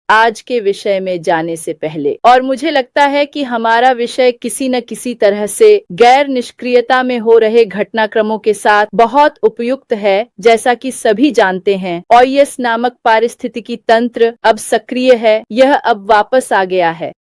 आज के विषय में जाने से पहले, और मुझे लगता है कि हमारा विषय किसी न किसी तरह से गैर निष्क्रियता में हो रहे घटनाक्रमों के साथ बहुत उपयुक्त है। जैसा कि सभी जानते हैं, ओईएस नामक पारिस्थितिकी तंत्र अब सक्रिय है, यह अब वापस आ गया है।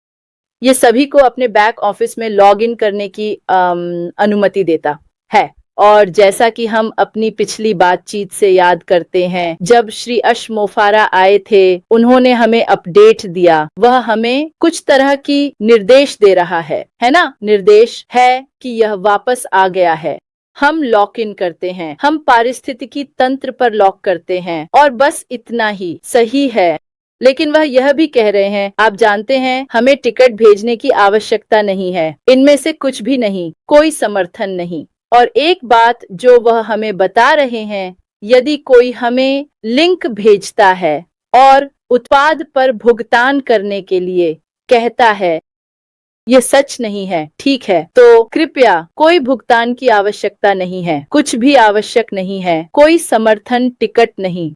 ये सभी को अपने बैक ऑफिस में लॉग इन करने की अनुमति देता है। और जैसा कि हम अपनी पिछली बातचीत से याद करते हैं, जब श्री अश मोफारा आए थे, उन्होंने हमें अपडेट दिया। वह हमें कुछ तरह की निर्देश दे रहा है ना? निर्देश है कि यह वापस आ गया है। हम लॉक इन करते हैं, हम पारिस्थितिकी तंत्र पर लॉक करते हैं, और बस इतना ही सही है। लेकिन वह यह भी कह रहे हैं, आप जानते हैं, हमें टिकट भेजने की आवश्यकता नहीं है, इनमें से कुछ भी नहीं, कोई समर्थन नहीं। और एक बात जो वह हमें बता रहे हैं, यदि कोई हमें लिंक भेजता है और उत्पाद पर भुगतान करने के लिए कहता है, यह सच नहीं है, ठीक है, तो कृपया कोई भुगतान की आवश्यकता नहीं है, कुछ भी आवश्यक नहीं है, कोई समर्थन टिकट नहीं।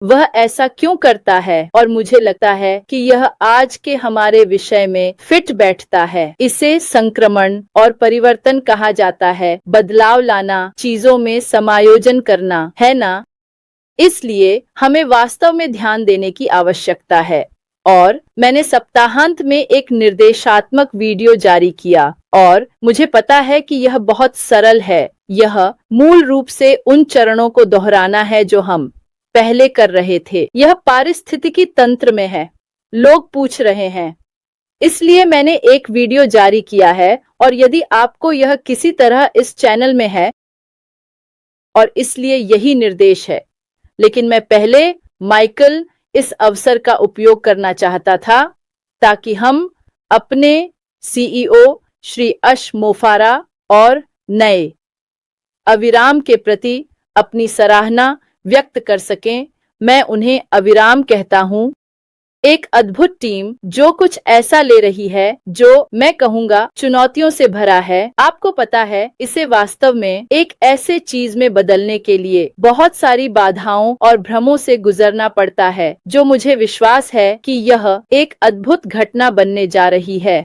वह ऐसा क्यों करता है? और मुझे लगता है कि यह आज के हमारे विषय में फिट बैठता है। इसे संक्रमण और परिवर्तन कहा जाता है, बदलाव लाना, चीजों में समायोजन करना, है ना? इसलिए हमें वास्तव में ध्यान देने की आवश्यकता है। और मैंने सप्ताहांत में एक निर्देशात्मक वीडियो जारी किया, और मुझे पता है कि यह बहुत सरल है। यह मूल रूप से उन चरणों को दोहराना है जो हम पहले कर रहे थे। यह पारिस्थितिकी तंत्र में है। लोग पूछ रहे हैं, इसलिए मैंने एक वीडियो जारी किया है, और यदि आपको यह किसी तरह इस चैनल में है, और इसलिए यही निर्देश है। लेकिन मैं पहले माइकल इस अवसर का उपयोग करना चाहता था ताकि हम अपने सीईओ श्री अश मोफारा और नए अविराम के प्रति अपनी सराहना व्यक्त कर सकें। मैं उन्हें अविराम कहता हूं, एक अद्भुत टीम जो कुछ ऐसा ले रही है जो मैं कहूंगा चुनौतियों से भरा है। आपको पता है, इसे वास्तव में एक ऐसे चीज में बदलने के लिए बहुत सारी बाधाओं और भ्रमों से गुजरना पड़ता है, जो मुझे विश्वास है कि यह एक अद्भुत घटना बनने जा रही है।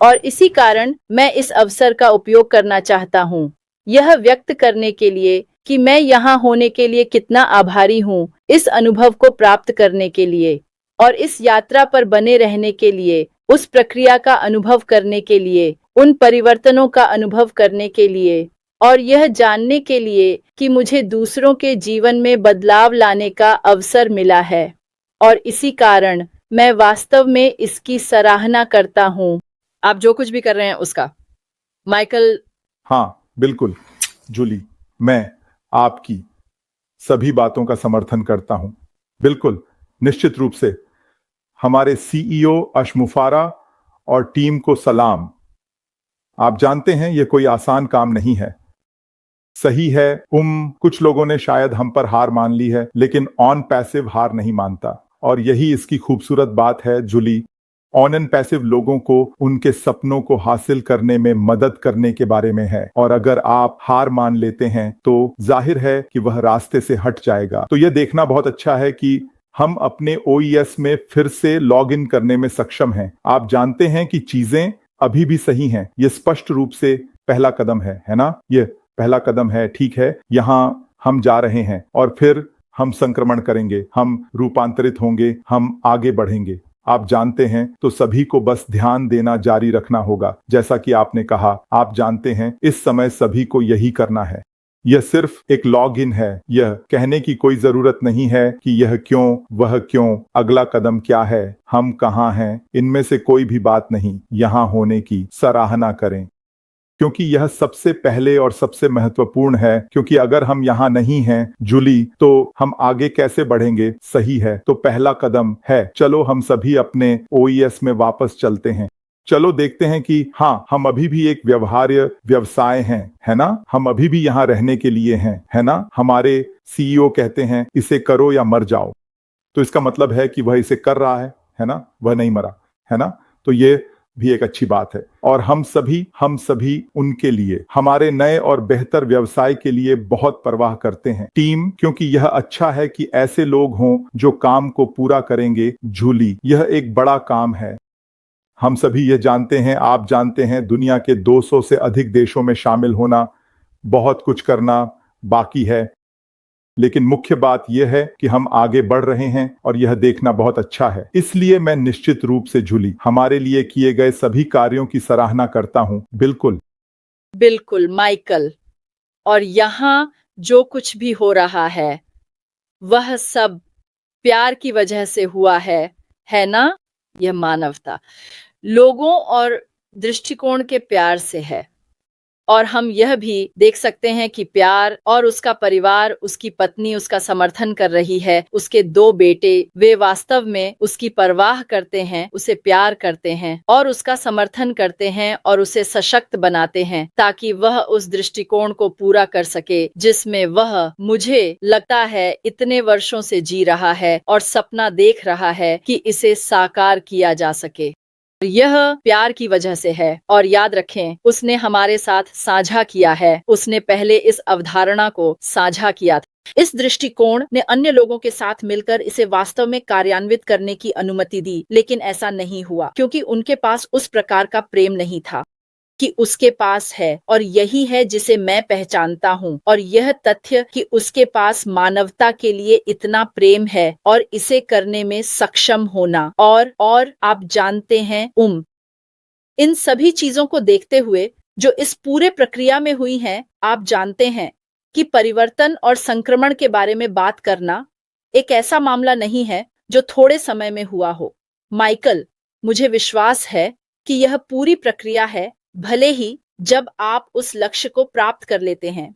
और इसी कारण मैं इस अवसर का उपयोग करना चाहता हूं, यह व्यक्त करने के लिए कि मैं यहाँ होने के लिए कितना आभारी हूँ, इस अनुभव को प्राप्त करने के लिए, और इस यात्रा पर बने रहने के लिए, उस प्रक्रिया का अनुभव करने के लिए, उन परिवर्तनों का अनुभव करने के लिए, और यह जानने के लिए कि मुझे दूसरों के जीवन में बदलाव लाने का अवसर मिला है। और इसी कारण मैं वास्तव में इसकी सराहना करता हूँ। आप जो कुछ भी कर रहे हैं उसका। माइकल। हाँ, बिल्कुल जूली, मैं आपकी सभी बातों का समर्थन करता हूं। बिल्कुल, निश्चित रूप से हमारे सीईओ अशमुफारा और टीम को सलाम। आप जानते हैं, यह कोई आसान काम नहीं है। सही है, कुछ लोगों ने शायद हम पर हार मान ली है, लेकिन ऑन पैसिव हार नहीं मानता, और यही इसकी खूबसूरत बात है जूली। ऑन एंड पैसिव लोगों को उनके सपनों को हासिल करने में मदद करने के बारे में है, और अगर आप हार मान लेते हैं तो जाहिर है कि वह रास्ते से हट जाएगा। तो यह देखना बहुत अच्छा है कि हम अपने ओईएस में फिर से लॉग इन करने में सक्षम हैं। आप जानते हैं कि चीजें अभी भी सही हैं। यह स्पष्ट रूप से पहला कदम है ना? यह पहला कदम है, ठीक है। यहां हम जा रहे हैं, और फिर हम संक्रमण करेंगे, हम रूपांतरित होंगे, हम आगे बढ़ेंगे। आप जानते हैं, तो सभी को बस ध्यान देना जारी रखना होगा। जैसा कि आपने कहा, आप जानते हैं, इस समय सभी को यही करना है। यह सिर्फ एक लॉग इन है। यह कहने की कोई जरूरत नहीं है कि यह क्यों, वह क्यों, अगला कदम क्या है, हम कहाँ हैं। इनमें से कोई भी बात नहीं। यहाँ होने की सराहना करें, क्योंकि यह सबसे पहले और सबसे महत्वपूर्ण है। क्योंकि अगर हम यहाँ नहीं हैं जूली, तो हम आगे कैसे बढ़ेंगे? सही है, तो पहला कदम है। चलो हम सभी अपने ओईएस में वापस चलते हैं। चलो देखते हैं कि हाँ, हम अभी भी एक व्यवहार्य व्यवसाय हैं, है ना? हम अभी भी यहाँ रहने के लिए हैं, है ना? हमारे सीईओ कहते हैं, इसे करो या मर जाओ। तो इसका मतलब है कि वह इसे कर रहा है ना? वह नहीं मरा, है ना? तो ये भी एक अच्छी बात है। और हम सभी उनके लिए, हमारे नए और बेहतर व्यवसाय के लिए बहुत परवाह करते हैं टीम, क्योंकि यह अच्छा है कि ऐसे लोग हों जो काम को पूरा करेंगे। जूली, यह एक बड़ा काम है। हम सभी ये जानते हैं, आप जानते हैं, दुनिया के 200 से अधिक देशों में शामिल होना, बहुत कुछ करना बाकी है, लेकिन मुख्य बात यह है कि हम आगे बढ़ रहे हैं और यह देखना बहुत अच्छा है। इसलिए मैं निश्चित रूप से जूली, हमारे लिए किए गए सभी कार्यों की सराहना करता हूं। बिल्कुल बिल्कुल माइकल, और यहाँ जो कुछ भी हो रहा है वह सब प्यार की वजह से हुआ है ना? यह मानवता, लोगों और दृष्टिकोण के प्यार से है। और हम यह भी देख सकते हैं कि प्यार और उसका परिवार, उसकी पत्नी उसका समर्थन कर रही है, उसके 2 बेटे, वे वास्तव में उसकी परवाह करते हैं, उसे प्यार करते हैं और उसका समर्थन करते हैं और उसे सशक्त बनाते हैं ताकि वह उस दृष्टिकोण को पूरा कर सके जिसमें वह, मुझे लगता है, इतने वर्षों से जी रहा है और सपना देख रहा है कि इसे साकार किया जा सके। यह प्यार की वजह से है। और याद रखें, उसने हमारे साथ साझा किया है, उसने पहले इस अवधारणा को साझा किया था। इस दृष्टिकोण ने अन्य लोगों के साथ मिलकर इसे वास्तव में कार्यान्वित करने की अनुमति दी, लेकिन ऐसा नहीं हुआ क्योंकि उनके पास उस प्रकार का प्रेम नहीं था कि उसके पास है। और यही है जिसे मैं पहचानता हूँ, और यह तथ्य कि उसके पास मानवता के लिए इतना प्रेम है और इसे करने में सक्षम होना। और आप जानते हैं, इन सभी चीजों को देखते हुए जो इस पूरे प्रक्रिया में हुई हैं, आप जानते हैं कि परिवर्तन और संक्रमण के बारे में बात करना एक ऐसा मामला नहीं है जो थोड़े समय में हुआ हो। माइकल, मुझे विश्वास है कि यह पूरी प्रक्रिया है, भले ही जब आप उस लक्ष्य को प्राप्त कर लेते हैं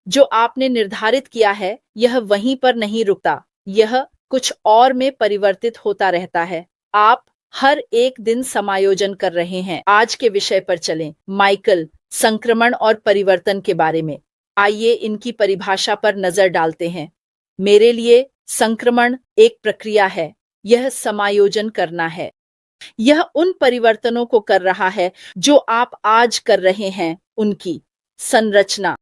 जो आपने निर्धारित किया है, यह वहीं पर नहीं रुकता, यह कुछ और में परिवर्तित होता रहता है। आप हर एक दिन समायोजन कर रहे हैं। आज के विषय पर चलें। माइकल, संक्रमण और परिवर्तन के बारे में आइए इनकी परिभाषा पर नजर डालते हैं। मेरे लिए संक्रमण एक प्रक्रिया है, यह समायोजन करना है। यह उन परिवर्तनों को कर रहा है जो आप आज कर रहे हैं, उनकी संरचना।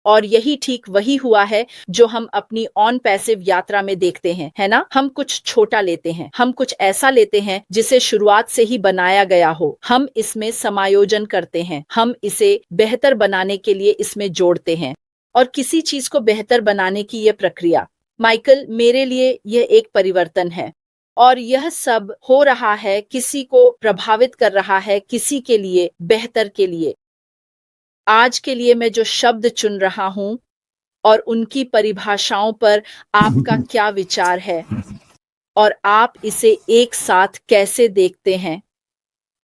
और यही ठीक वही हुआ है जो हम अपनी ऑन पैसिव यात्रा में देखते हैं, है ना? हम कुछ छोटा लेते हैं, हम कुछ ऐसा लेते हैं जिसे शुरुआत से ही बनाया गया हो, हम इसमें समायोजन करते हैं, हम इसे बेहतर बनाने के लिए इसमें जोड़ते हैं। और किसी चीज को बेहतर बनाने की यह प्रक्रिया, माइकल, मेरे लिए यह एक परिवर्तन है। और यह सब हो रहा है, किसी को प्रभावित कर रहा है, किसी के लिए, बेहतर के लिए। आज के लिए मैं जो शब्द चुन रहा हूं और उनकी परिभाषाओं पर आपका क्या विचार है, और आप इसे एक साथ कैसे देखते हैं,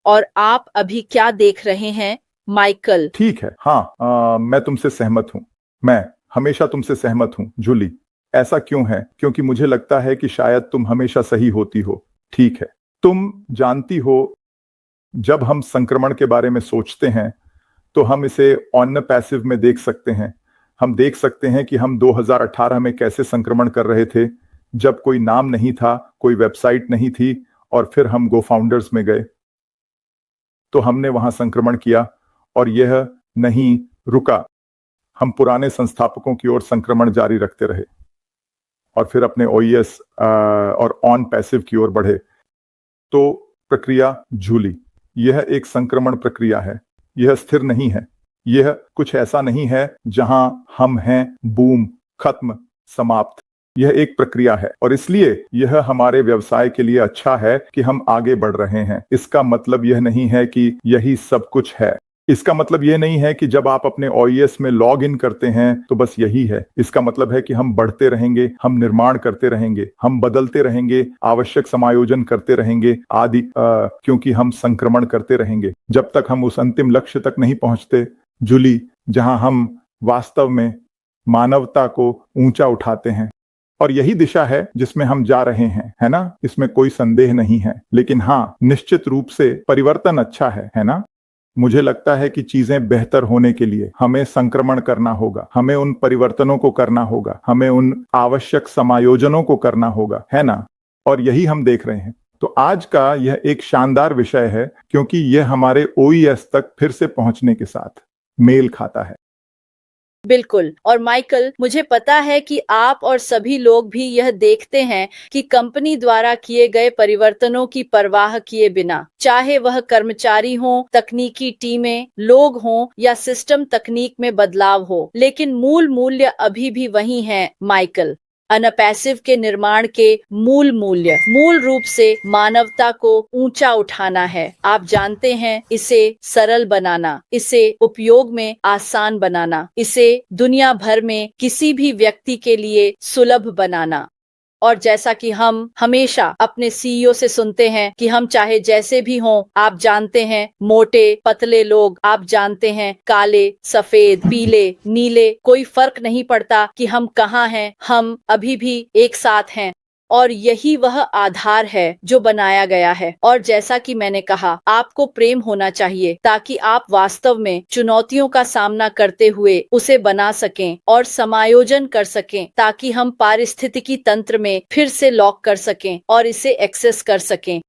और आप अभी क्या देख रहे हैं, माइकल? ठीक है, हाँ, मैं तुमसे सहमत हूं। मैं हमेशा तुमसे सहमत हूं जूली। ऐसा क्यों है? क्योंकि मुझे लगता है कि शायद तुम हमेशा सही होती हो। ठीक है, तुम जानती हो, जब हम संक्रमण के बारे में सोचते हैं तो हम इसे ऑन पैसिव में देख सकते हैं। हम देख सकते हैं कि हम 2018 में कैसे संक्रमण कर रहे थे, जब कोई नाम नहीं था, कोई वेबसाइट नहीं थी, और फिर हम गो फाउंडर्स में गए तो हमने वहां संक्रमण किया और यह नहीं रुका। हम पुराने संस्थापकों की ओर संक्रमण जारी रखते रहे और फिर अपने ओईएस और ऑन पैसिव की ओर बढ़े। तो प्रक्रिया जूली, यह एक संक्रमण प्रक्रिया है, यह स्थिर नहीं है, यह कुछ ऐसा नहीं है जहां हम हैं, बूम, खत्म, समाप्त। यह एक प्रक्रिया है और इसलिए यह हमारे व्यवसाय के लिए अच्छा है कि हम आगे बढ़ रहे हैं। इसका मतलब यह नहीं है कि यही सब कुछ है। इसका मतलब यह नहीं है कि जब आप अपने ओईएस में लॉग इन करते हैं तो बस यही है। इसका मतलब है कि हम बढ़ते रहेंगे, हम निर्माण करते रहेंगे, हम बदलते रहेंगे, आवश्यक समायोजन करते रहेंगे आदि, क्योंकि हम संक्रमण करते रहेंगे जब तक हम उस अंतिम लक्ष्य तक नहीं पहुंचते जूली, जहां हम वास्तव में मानवता को ऊंचा उठाते हैं। और यही दिशा है जिसमें हम जा रहे हैं, है ना? इसमें कोई संदेह नहीं है। लेकिन हाँ, निश्चित रूप से परिवर्तन अच्छा है ना? मुझे लगता है कि चीजें बेहतर होने के लिए हमें संक्रमण करना होगा, हमें उन परिवर्तनों को करना होगा, हमें उन आवश्यक समायोजनों को करना होगा, है ना? और यही हम देख रहे हैं। तो आज का यह एक शानदार विषय है क्योंकि यह हमारे ओईएस तक फिर से पहुंचने के साथ मेल खाता है। बिल्कुल। और माइकल, मुझे पता है कि आप और सभी लोग भी यह देखते हैं कि कंपनी द्वारा किए गए परिवर्तनों की परवाह किए बिना, चाहे वह कर्मचारी हों, तकनीकी टीमें, लोग हों या सिस्टम तकनीक में बदलाव हो, लेकिन मूल मूल्य अभी भी वही है माइकल। अनपैसिव के निर्माण के मूल मूल्य मूल रूप से मानवता को ऊंचा उठाना है। आप जानते हैं, इसे सरल बनाना, इसे उपयोग में आसान बनाना, इसे दुनिया भर में किसी भी व्यक्ति के लिए सुलभ बनाना। और जैसा कि हम हमेशा अपने सीईओ से सुनते हैं कि हम चाहे जैसे भी हों, आप जानते हैं, मोटे पतले लोग, आप जानते हैं, काले सफेद पीले नीले, कोई फर्क नहीं पड़ता कि हम कहाँ हैं, हम अभी भी एक साथ हैं। और यही वह आधार है जो बनाया गया है। और जैसा कि मैंने कहा, आपको प्रेम होना चाहिए ताकि आप वास्तव में चुनौतियों का सामना करते हुए उसे बना सकें और समायोजन कर सकें, ताकि हम पारिस्थितिकी तंत्र में फिर से लॉक कर सकें और इसे एक्सेस कर सकें।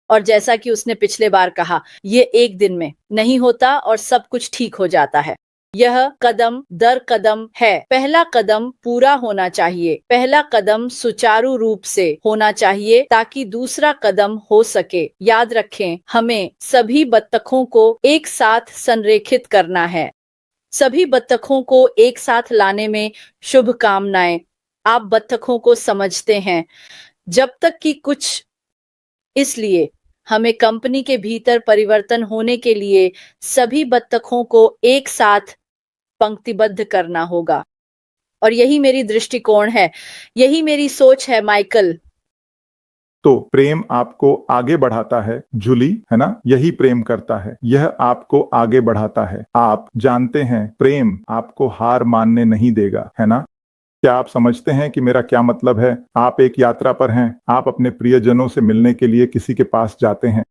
और जैसा कि उसने पिछले बार कहा, ये एक दिन में नहीं होता और सब कुछ ठीक हो जाता है। यह कदम दर कदम है। पहला कदम पूरा होना चाहिए, पहला कदम सुचारू रूप से होना चाहिए ताकि दूसरा कदम हो सके। याद रखें, हमें सभी बत्तखों को एक साथ संरेखित करना है। सभी बत्तखों को एक साथ लाने में शुभकामनाएं। आप बत्तखों को समझते हैं जब तक कि कुछ। इसलिए हमें कंपनी के भीतर परिवर्तन होने के लिए सभी बत्तखों को एक साथ पंक्तिबद्ध करना होगा। और यही मेरी दृष्टिकोण है, यही मेरी सोच है माइकल। तो प्रेम आपको आगे बढ़ाता है जूली, है ना? यही प्रेम करता है, यह आपको आगे बढ़ाता है। आप जानते हैं, प्रेम आपको हार मानने नहीं देगा, है ना? क्या आप समझते हैं कि मेरा क्या मतलब है? आप एक यात्रा पर हैं, आप अपने प्रियजनों से मिलने के लिए किसी के पास जाते हैं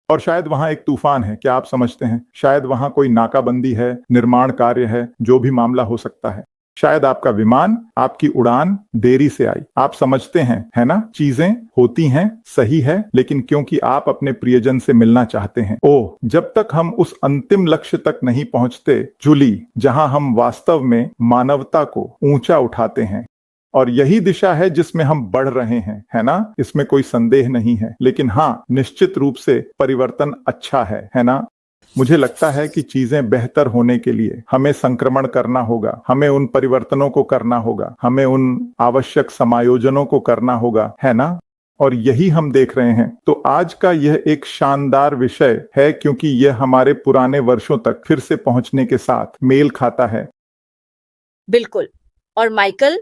और शायद वहां एक तूफान है। क्या आप समझते हैं? शायद वहां कोई नाकाबंदी है, निर्माण कार्य है, जो भी मामला हो सकता है। शायद आपका विमान, आपकी उड़ान देरी से आई। आप समझते हैं, है ना? चीजें होती हैं, सही है, लेकिन क्योंकि आप अपने प्रियजन से मिलना चाहते हैं। ओह, जब तक हम उस अंतिम लक्ष्य तक नहीं पहुंचते जूली, जहां हम वास्तव में मानवता को ऊंचा उठाते हैं, और यही दिशा है जिसमें हम बढ़ रहे हैं, है ना? इसमें कोई संदेह नहीं है। लेकिन हाँ, निश्चित रूप से परिवर्तन अच्छा है ना? मुझे लगता है कि चीजें बेहतर होने के लिए हमें संक्रमण करना होगा, हमें उन परिवर्तनों को करना होगा, हमें उन आवश्यक समायोजनों को करना होगा, है ना? और यही हम देख रहे हैं। तो आज का यह एक शानदार विषय है क्योंकि यह हमारे पुराने वर्षों तक फिर से पहुंचने के साथ मेल खाता है। बिल्कुल। और माइकल,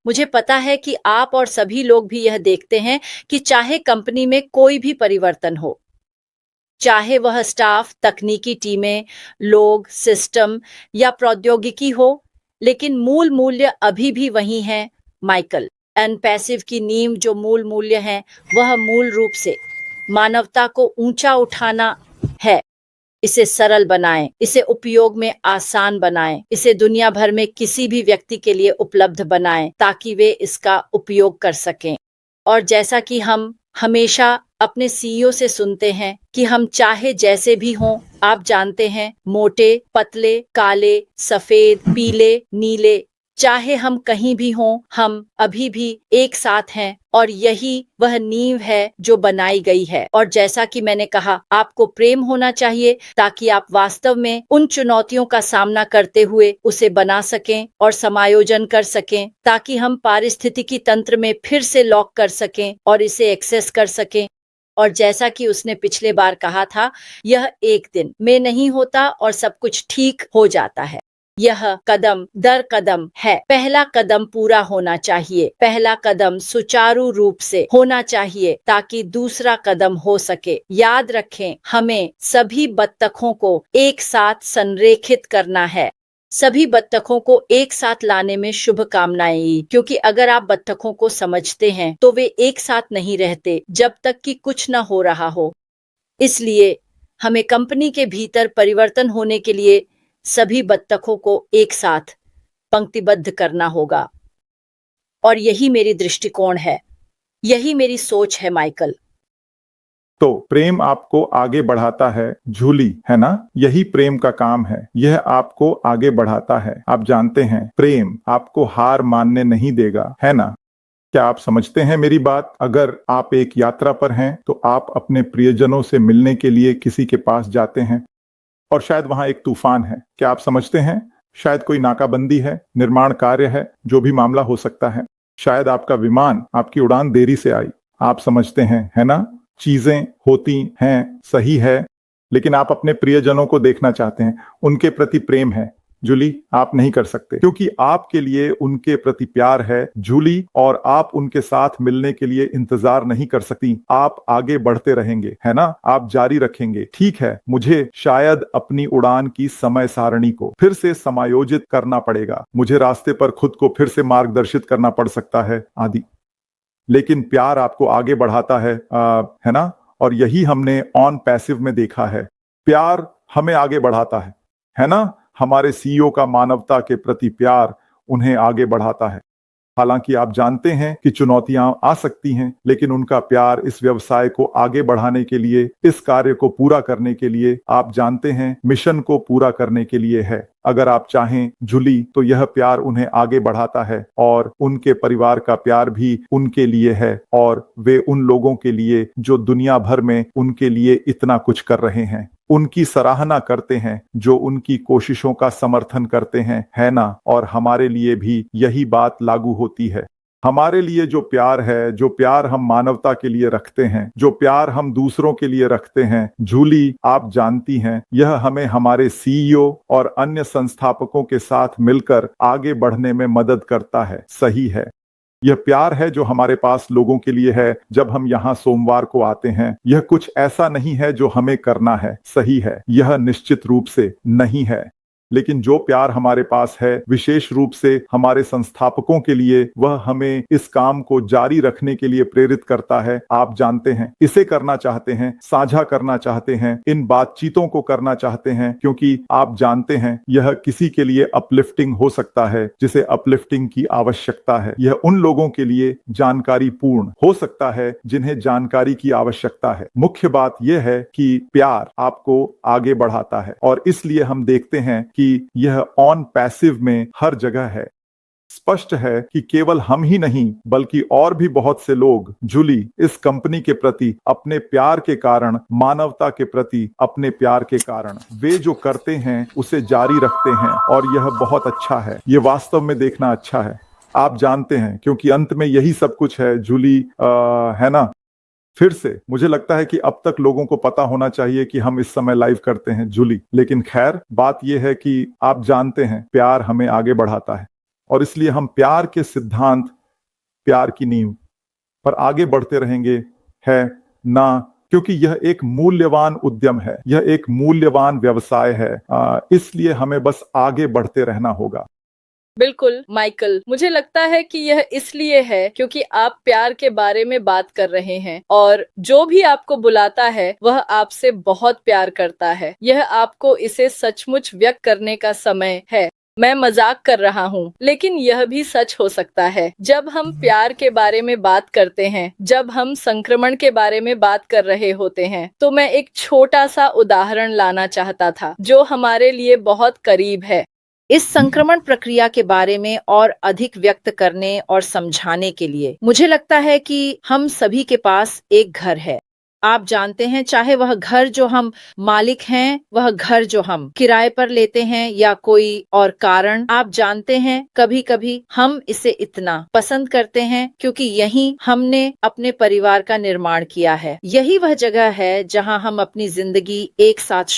मुझे पता है कि आप और सभी लोग भी यह देखते हैं कि चाहे कंपनी में कोई भी परिवर्तन हो, चाहे वह स्टाफ, तकनीकी टीमें, लोग, सिस्टम या प्रौद्योगिकी हो, लेकिन मूल मूल्य अभी भी वही है माइकल। अनपैसिव की नींव जो मूल मूल्य है, वह मूल रूप से मानवता को ऊंचा उठाना है। इसे सरल बनाएं, इसे उपयोग में आसान बनाएं, इसे दुनिया भर में किसी भी व्यक्ति के लिए उपलब्ध बनाएं ताकि वे इसका उपयोग कर सकें। और जैसा कि हम हमेशा अपने सीईओ से सुनते हैं कि हम चाहे जैसे भी हों, आप जानते हैं, मोटे पतले काले सफेद पीले नीले, चाहे हम कहीं भी हों, हम अभी भी एक साथ हैं। और यही वह नींव है जो बनाई गई है। और जैसा कि मैंने कहा, आपको प्रेम होना चाहिए ताकि आप वास्तव में उन चुनौतियों का सामना करते हुए उसे बना सकें और समायोजन कर सकें, ताकि हम पारिस्थितिकी तंत्र में फिर से लॉक कर सकें और इसे एक्सेस कर सकें। और जैसा कि उसने पिछले बार कहा था, यह एक दिन में नहीं होता और सब कुछ ठीक हो जाता है। यह कदम दर कदम है। पहला कदम पूरा होना चाहिए, पहला कदम सुचारू रूप से होना चाहिए ताकि दूसरा कदम हो सके। याद रखें, हमें सभी बत्तखों को एक साथ संरेखित करना है। सभी बत्तखों को एक साथ लाने में शुभकामनाएं, क्योंकि अगर आप बत्तखों को समझते हैं तो वे एक साथ नहीं रहते जब तक कि कुछ न हो रहा हो। इसलिए हमें कंपनी के भीतर परिवर्तन होने के लिए सभी बत्तखों को एक साथ पंक्तिबद्ध करना होगा। और यही मेरी दृष्टिकोण है, यही मेरी सोच है माइकल। तो प्रेम आपको आगे बढ़ाता है जूली, है ना? यही प्रेम का काम है, यह आपको आगे बढ़ाता है। आप जानते हैं प्रेम आपको हार मानने नहीं देगा, है ना? क्या आप समझते हैं मेरी बात? अगर आप एक यात्रा पर हैं तो आप अपने प्रियजनों से मिलने के लिए किसी के पास जाते हैं और शायद वहां एक तूफान है। क्या आप समझते हैं? शायद कोई नाकाबंदी है, निर्माण कार्य है, जो भी मामला हो सकता है। शायद आपका विमान, आपकी उड़ान देरी से आई। आप समझते हैं, है ना? चीजें होती हैं, सही है, लेकिन आप अपने प्रियजनों को देखना चाहते हैं, उनके प्रति प्रेम है। जूली, आप नहीं कर सकते क्योंकि आपके लिए उनके प्रति प्यार है जूली, और आप उनके साथ मिलने के लिए इंतजार नहीं कर सकती। आप आगे बढ़ते रहेंगे, है ना? आप जारी रखेंगे। ठीक है, मुझे शायद अपनी उड़ान की समय सारणी को फिर से समायोजित करना पड़ेगा, मुझे रास्ते पर खुद को फिर से मार्गदर्शित करना पड़ सकता है आदि, लेकिन प्यार आपको आगे बढ़ाता है ना? और यही हमने ऑन पैसिव में देखा है, प्यार हमें आगे बढ़ाता है ना? हमारे सीईओ का मानवता के प्रति प्यार उन्हें आगे बढ़ाता है। हालांकि आप जानते हैं कि चुनौतियां आ सकती हैं, लेकिन उनका प्यार इस व्यवसाय को आगे बढ़ाने के लिए, इस कार्य को पूरा करने के लिए, आप जानते हैं मिशन को पूरा करने के लिए है। अगर आप चाहें जूली, तो यह प्यार उन्हें आगे बढ़ाता है और उनके परिवार का प्यार भी उनके लिए है, और वे उन लोगों के लिए जो दुनिया भर में उनके लिए इतना कुछ कर रहे हैं, उनकी सराहना करते हैं, जो उनकी कोशिशों का समर्थन करते हैं, है ना? और हमारे लिए भी यही बात लागू होती है। हमारे लिए जो प्यार है, जो प्यार हम मानवता के लिए रखते हैं, जो प्यार हम दूसरों के लिए रखते हैं, जूली आप जानती हैं, यह हमें हमारे सीईओ और अन्य संस्थापकों के साथ मिलकर आगे बढ़ने में मदद करता है। सही है, यह प्यार है जो हमारे पास लोगों के लिए है। जब हम यहाँ सोमवार को आते हैं, यह कुछ ऐसा नहीं है जो हमें करना है, सही है, यह निश्चित रूप से नहीं है, लेकिन जो प्यार हमारे पास है विशेष रूप से हमारे संस्थापकों के लिए, वह हमें इस काम को जारी रखने के लिए प्रेरित करता है। आप जानते हैं, इसे करना चाहते हैं, साझा करना चाहते हैं, इन बातचीतों को करना चाहते हैं, क्योंकि आप जानते हैं यह किसी के लिए अपलिफ्टिंग हो सकता है जिसे अपलिफ्टिंग की आवश्यकता है। यह उन लोगों के लिए जानकारी पूर्ण हो सकता है जिन्हें जानकारी की आवश्यकता है। मुख्य बात यह है कि प्यार आपको आगे बढ़ाता है, और इसलिए हम देखते हैं कि यह ऑन पैसिव में हर जगह है। स्पष्ट है कि केवल हम ही नहीं बल्कि और भी बहुत से लोग जूली इस कंपनी के प्रति अपने प्यार के कारण, मानवता के प्रति अपने प्यार के कारण, वे जो करते हैं उसे जारी रखते हैं, और यह बहुत अच्छा है। यह वास्तव में देखना अच्छा है। आप जानते हैं, क्योंकि अंत में यही सब कुछ है जूली, है ना? फिर से मुझे लगता है कि अब तक लोगों को पता होना चाहिए कि हम इस समय लाइव करते हैं जूली, लेकिन खैर बात यह है कि आप जानते हैं प्यार हमें आगे बढ़ाता है, और इसलिए हम प्यार के सिद्धांत, प्यार की नींव पर आगे बढ़ते रहेंगे, है ना? क्योंकि यह एक मूल्यवान उद्यम है, यह एक मूल्यवान व्यवसाय है, इसलिए हमें बस आगे बढ़ते रहना होगा। बिल्कुल माइकल, मुझे लगता है कि यह इसलिए है क्योंकि आप प्यार के बारे में बात कर रहे हैं, और जो भी आपको बुलाता है वह आपसे बहुत प्यार करता है। यह आपको इसे सचमुच व्यक्त करने का समय है। मैं मजाक कर रहा हूँ, लेकिन यह भी सच हो सकता है। जब हम प्यार के बारे में बात करते हैं, जब हम संक्रमण के बारे में बात कर रहे होते हैं, तो मैं एक छोटा सा उदाहरण लाना चाहता था जो हमारे लिए बहुत करीब है। इस संक्रमण प्रक्रिया के बारे में और अधिक व्यक्त करने और समझाने के लिए मुझे लगता है कि हम सभी के पास एक घर है। आप जानते हैं, चाहे वह घर जो हम मालिक हैं, वह घर जो हम किराए पर लेते हैं, या कोई और कारण, आप जानते हैं कभी कभी हम इसे इतना पसंद करते हैं क्योंकि यहीं हमने अपने परिवार का निर्माण किया है। यही वह जगह है जहां हम अपनी जिंदगी एक साथ